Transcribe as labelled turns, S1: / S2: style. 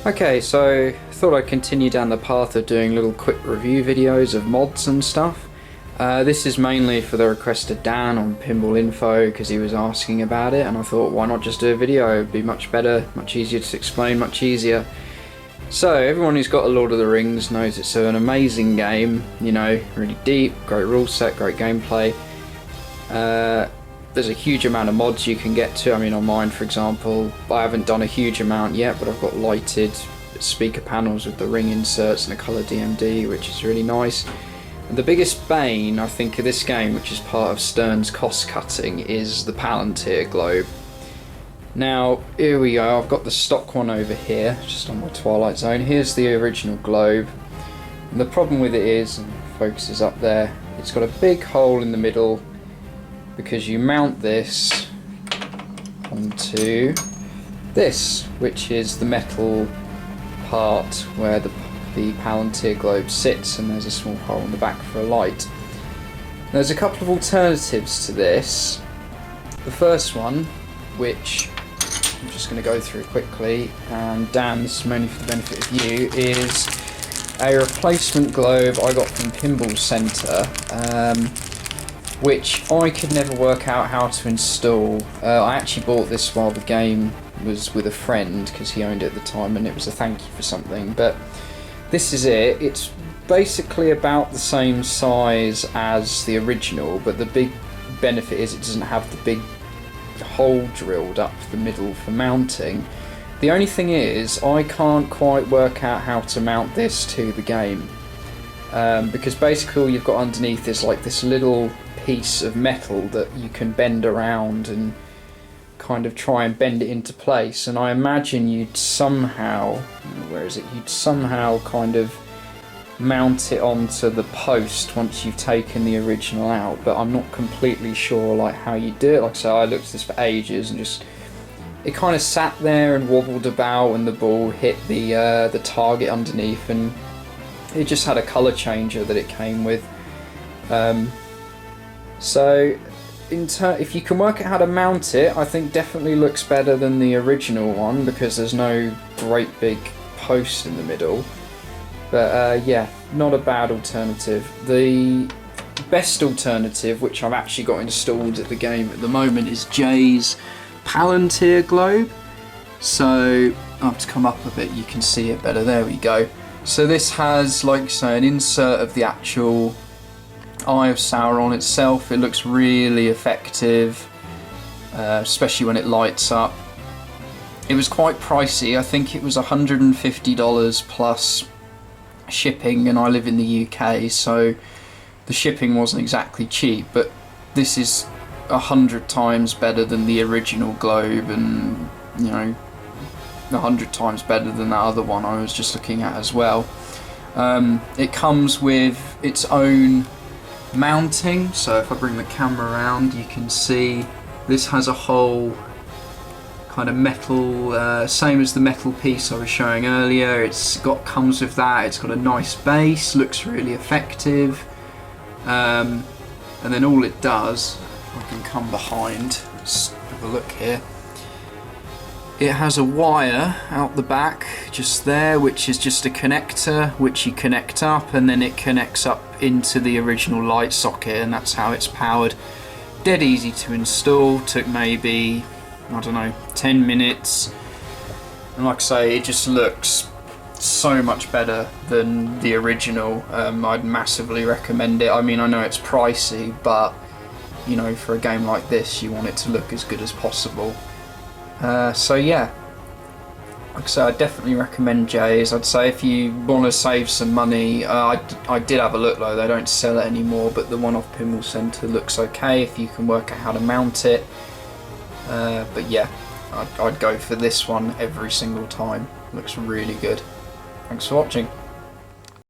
S1: Okay, so thought I'd continue down the path of doing little quick review videos of mods and stuff. This is mainly for the request of Dan on Pinball Info because he was asking about it, and I thought why not just do a video, it'd be much better, much easier to explain, much easier. So everyone who's got a Lord of the Rings knows it's an amazing game, you know, really deep, great rule set, great gameplay. There's a huge amount of mods you can get to. I mean, on mine, for example, I haven't done a huge amount yet, but I've got lighted speaker panels with the ring inserts and a colour DMD, which is really nice. And the biggest bane, I think, of this game, which is part of Stern's cost cutting, is the Palantir Globe. Now, here we go, I've got the stock one over here, just on my Twilight Zone. Here's the original globe. And the problem with it is, and focus is up there, it's got a big hole in the middle, because you mount this onto this, which is the metal part where the Palantir Globe sits, and there's a small hole in the back for a light. There's a couple of alternatives to this. The first one, which I'm just going to go through quickly, and Dan, this is mainly for the benefit of you, is a replacement globe I got from Pinball Centre, which I could never work out how to install. I actually bought this while the game was with a friend because he owned it at the time, and it was a thank you for something. But this is it. It's basically about the same size as the original, but the big benefit is it doesn't have the big hole drilled up the middle for mounting. The only thing is I can't quite work out how to mount this to the game, because basically all you've got underneath is like this little piece of metal that you can bend around and kind of try and bend it into place, and I imagine you'd somehow, where is it, you'd somehow kind of mount it onto the post once you've taken the original out, but I'm not completely sure like how you do it. Like I say, I looked at this for ages and just, it kind of sat there and wobbled about, and the ball hit the target underneath, and it just had a colour changer that it came with. So if you can work out how to mount it, I think definitely looks better than the original one, because there's no great big post in the middle. But yeah, not a bad alternative. The best alternative, which I've actually got installed at the game at the moment, is Jay's Palantir Globe. So I have to come up a bit, you can see it better, there we go. So this has, like say, an insert of the actual Eye of Sauron itself. It looks really effective, especially when it lights up. It was quite pricey. I think it was $150 plus shipping, and I live in the UK, so the shipping wasn't exactly cheap, but this is 100 times better than the original globe, and you know, 100 times better than that other one I was just looking at as well. It comes with its own mounting, so if I bring the camera around you can see this has a whole kind of metal, same as the metal piece I was showing earlier. Comes with that. It's got a nice base, looks really effective, and then all it does, if I can come behind, let's have a look here. It has a wire out the back just there, which is just a connector which you connect up, and then it connects up into the original light socket, and that's how it's powered. Dead easy to install, took maybe, I don't know, 10 minutes, and like I say, it just looks so much better than the original. I'd massively recommend it. I mean, I know it's pricey, but you know, for a game like this you want it to look as good as possible. So yeah, like I say, I definitely recommend Jay's. I'd say if you want to save some money, I did have a look though, they don't sell it anymore, but the one off Pinball Centre looks okay if you can work out how to mount it. But yeah, I'd go for this one every single time. Looks really good. Thanks for watching.